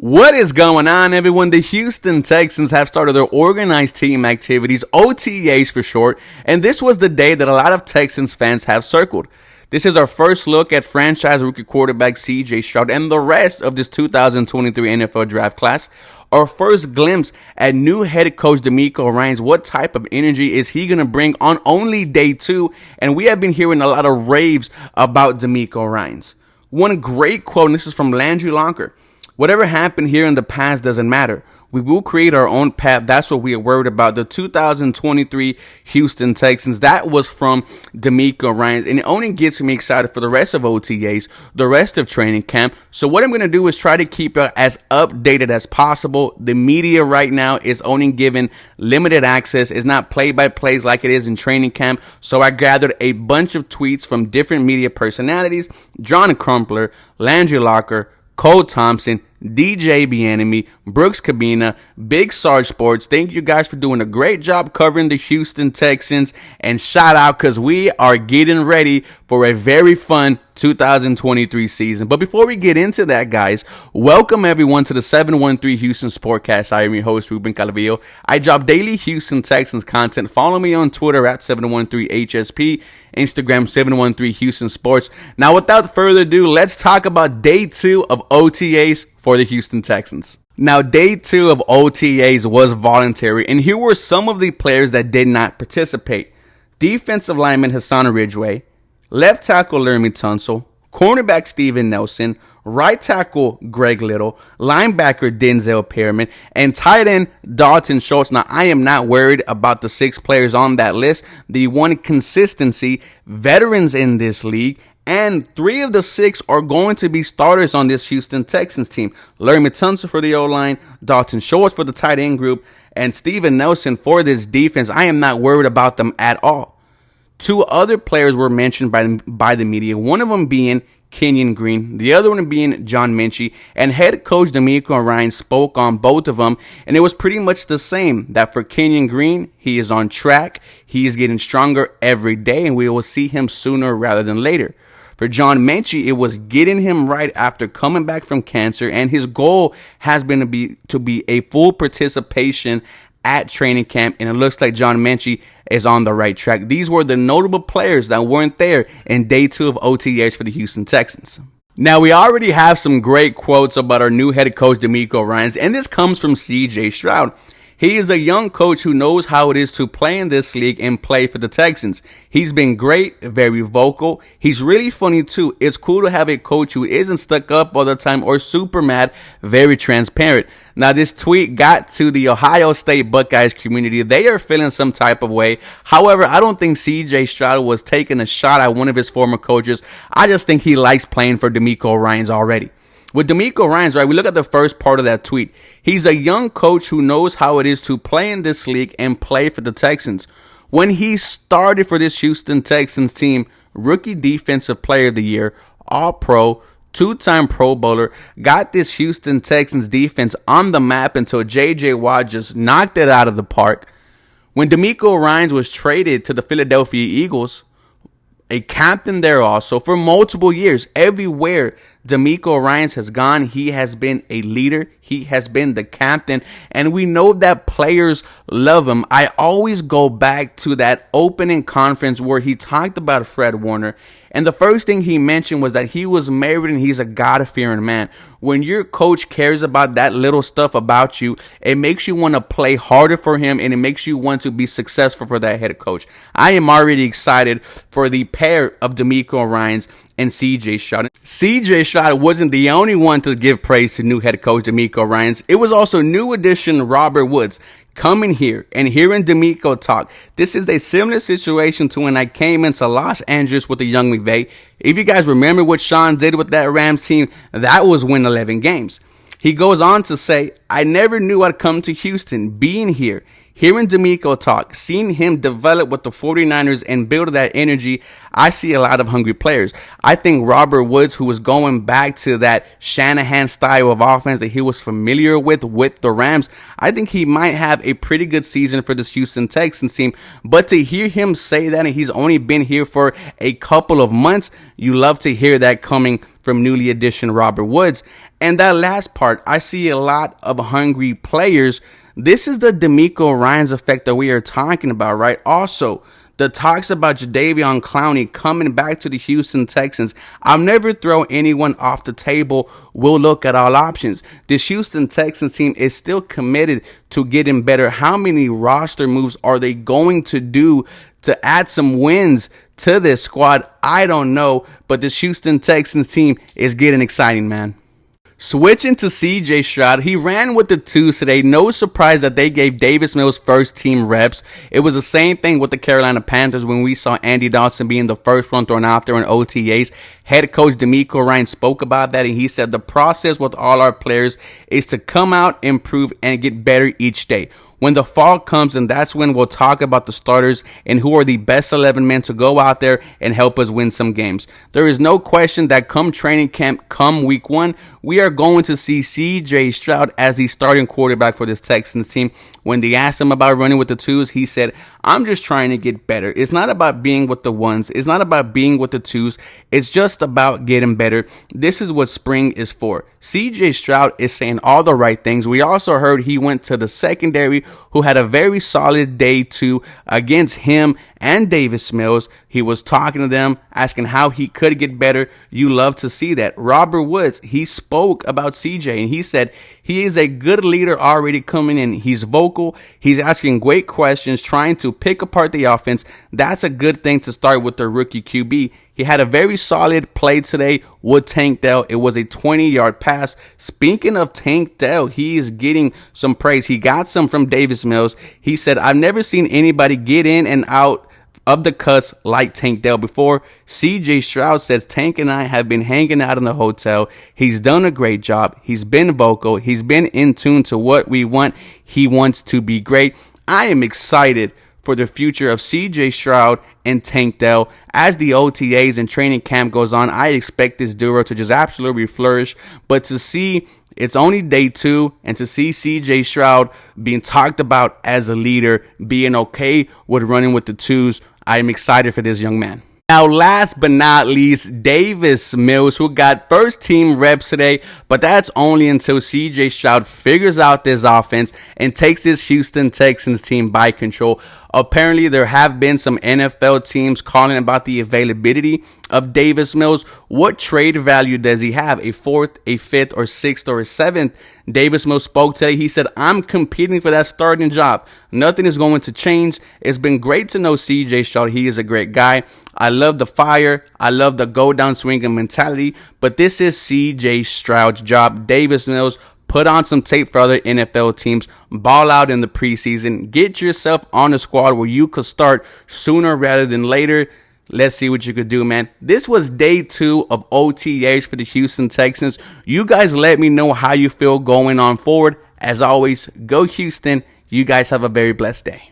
What is going on, everyone? The Houston Texans have started their organized team activities, OTAs for short, and this was the day that a lot of Texans fans have circled. This is our first look at franchise rookie quarterback CJ Stroud and the rest of this 2023 NFL draft class. Our first glimpse at new head coach Demeco Ryans. What type of energy is he going to bring on only day two? And we have been hearing a lot of raves about Demeco Ryans. One great quote, and this is from Landry Locker. Whatever happened here in the past doesn't matter. We will create our own path. That's what we are worried about. The 2023 Houston Texans. That was from Demeco Ryans. And it only gets me excited for the rest of OTAs, the rest of training camp. So what I'm going to do is try to keep it as updated as possible. The media right now is only given limited access. It's not play-by-plays like it is in training camp. So I gathered a bunch of tweets from different media personalities. John Crumpler, Landry Locker, Cole Thompson, DJ Bieniemy, Brooks Cabina, Big Sarge Sports. Thank you guys for doing a great job covering the Houston Texans. And shout out because we are getting ready for a very fun 2023 season. But before we get into that, guys, welcome everyone to the 713 Houston Sportcast. I am your host, Ruben Calavillo. I drop daily Houston Texans content. Follow me on Twitter at 713HSP, Instagram 713 Houston Sports. Now, without further ado, let's talk about day two of OTAs for the Houston Texans. Now, day two of OTAs was voluntary, and here were some of the players that did not participate. Defensive lineman Hassan Ridgeway, left tackle Laramie Tunsil, cornerback Steven Nelson, right tackle Greg Little, linebacker Denzel Perriman, and tight end Dalton Schultz. Now, I am not worried about the 6 players on that list. The one consistency, veterans in this league, and 3 of the 6 are going to be starters on this Houston Texans team. Laramie Tunsil for the O-line, Dalton Schultz for the tight end group, and Steven Nelson for this defense. I am not worried about them at all. 2 other players were mentioned by the media, one of them being Kenyon Green, the other one being John Minchie, and head coach Demeco Ryans spoke on both of them, and it was pretty much the same, that for Kenyon Green, he is on track, he is getting stronger every day, and we will see him sooner rather than later. For John Minchie, it was getting him right after coming back from cancer, and his goal has been to be a full participation at training camp, and it looks like John Minchie is on the right track. These were the notable players that weren't there in day two of OTAs for the Houston Texans. Now, we already have some great quotes about our new head coach Demeco Ryans, and this comes from CJ Stroud. He is a young coach who knows how it is to play in this league and play for the Texans. He's been great, very vocal. He's really funny too. It's cool to have a coach who isn't stuck up all the time or super mad, very transparent. Now, this tweet got to the Ohio State Buckeyes community. They are feeling some type of way. However, I don't think CJ Stroud was taking a shot at one of his former coaches. I just think he likes playing for Demeco Ryans already. With Demeco Ryans, right, we look at the first part of that tweet. He's a young coach who knows how it is to play in this league and play for the Texans. When he started for this Houston Texans team, rookie defensive player of the year, all-pro, 2-time Pro Bowler, got this Houston Texans defense on the map until J.J. Watt just knocked it out of the park. When Demeco Ryans was traded to the Philadelphia Eagles, a captain there also for multiple years, everywhere Demeco Ryans has gone, he has been a leader. He has been the captain, and we know that players love him. I always go back to that opening conference where he talked about Fred Warner, and the first thing he mentioned was that he was married and he's a God-fearing man. When your coach cares about that little stuff about you, it makes you want to play harder for him, and it makes you want to be successful for that head coach. I am already excited for the pair of Demeco Ryans and CJ Stroud. CJ Stroud wasn't the only one to give praise to new head coach Demeco Ryans. It was also new addition Robert Woods coming here and hearing Demeco talk. This is a similar situation to when I came into Los Angeles with the young McVay. If you guys remember what Sean did with that Rams team, that was win 11 games. He goes on to say, I never knew I'd come to Houston. Being here, hearing Demeco talk, seeing him develop with the 49ers and build that energy, I see a lot of hungry players. I think Robert Woods, who was going back to that Shanahan style of offense that he was familiar with the Rams, I think he might have a pretty good season for this Houston Texans team. But to hear him say that, and he's only been here for a couple of months, you love to hear that coming from newly addition Robert Woods. And that last part, I see a lot of hungry players. This is the Demeco Ryans effect that we are talking about, right? Also, the talks about Jadeveon Clowney coming back to the Houston Texans. I'll never throw anyone off the table. We'll look at all options. This Houston Texans team is still committed to getting better. How many roster moves are they going to do to add some wins to this squad? I don't know, but this Houston Texans team is getting exciting, man. Switching to CJ Stroud, he ran with the twos today. No surprise that they gave Davis Mills first team reps. It was the same thing with the Carolina Panthers when we saw Andy Dalton being the first one thrown out there in OTAs. Head coach Demeco Ryan spoke about that, and he said the process with all our players is to come out, improve, and get better each day. When the fall comes, and that's when we'll talk about the starters and who are the best 11 men to go out there and help us win some games. There is no question that come training camp, come week 1, we are going to see CJ Stroud as the starting quarterback for this Texans team. When they asked him about running with the twos, he said, I'm just trying to get better. It's not about being with the ones. It's not about being with the twos. It's just about getting better. This is what spring is for. CJ Stroud is saying all the right things. We also heard he went to the secondary, who had a very solid day 2 against him and Davis Mills. He was talking to them, asking how he could get better. You love to see that. Robert Woods, he spoke about CJ, and he said he is a good leader already coming in. He's vocal. He's asking great questions, trying to pick apart the offense. That's a good thing to start with the rookie QB. He had a very solid play today with Tank Dell. It was a 20-yard pass. Speaking of Tank Dell, he is getting some praise. He got some from Davis Mills. He said, I've never seen anybody get in and out of the cuts like Tank Dell before. CJ Stroud says Tank and I have been hanging out in the hotel. He's done a great job. He's been vocal. He's been in tune to what we want. He wants to be great. I am excited for the future of CJ Stroud and Tank Dell. As the OTAs and training camp goes on, I expect this duo to just absolutely flourish. But to see it's only day 2, and to see CJ Stroud being talked about as a leader, being okay with running with the twos, I am excited for this young man. Now, last but not least, Davis Mills, who got first team reps today, but that's only until CJ Stroud figures out this offense and takes his Houston Texans team by control. Apparently, there have been some NFL teams calling about the availability of Davis Mills. What trade value does he have? A 4th, a 5th, or 6th, or a 7th? Davis Mills spoke today. He said, I'm competing for that starting job. Nothing is going to change. It's been great to know CJ Stroud. He is a great guy. I love the fire. I love the go down swinging mentality. But this is CJ Stroud's job. Davis Mills, put on some tape for other NFL teams. Ball out in the preseason. Get yourself on a squad where you could start sooner rather than later. Let's see what you could do, man. This was day 2 of OTAs for the Houston Texans. You guys let me know how you feel going on forward. As always, go Houston. You guys have a very blessed day.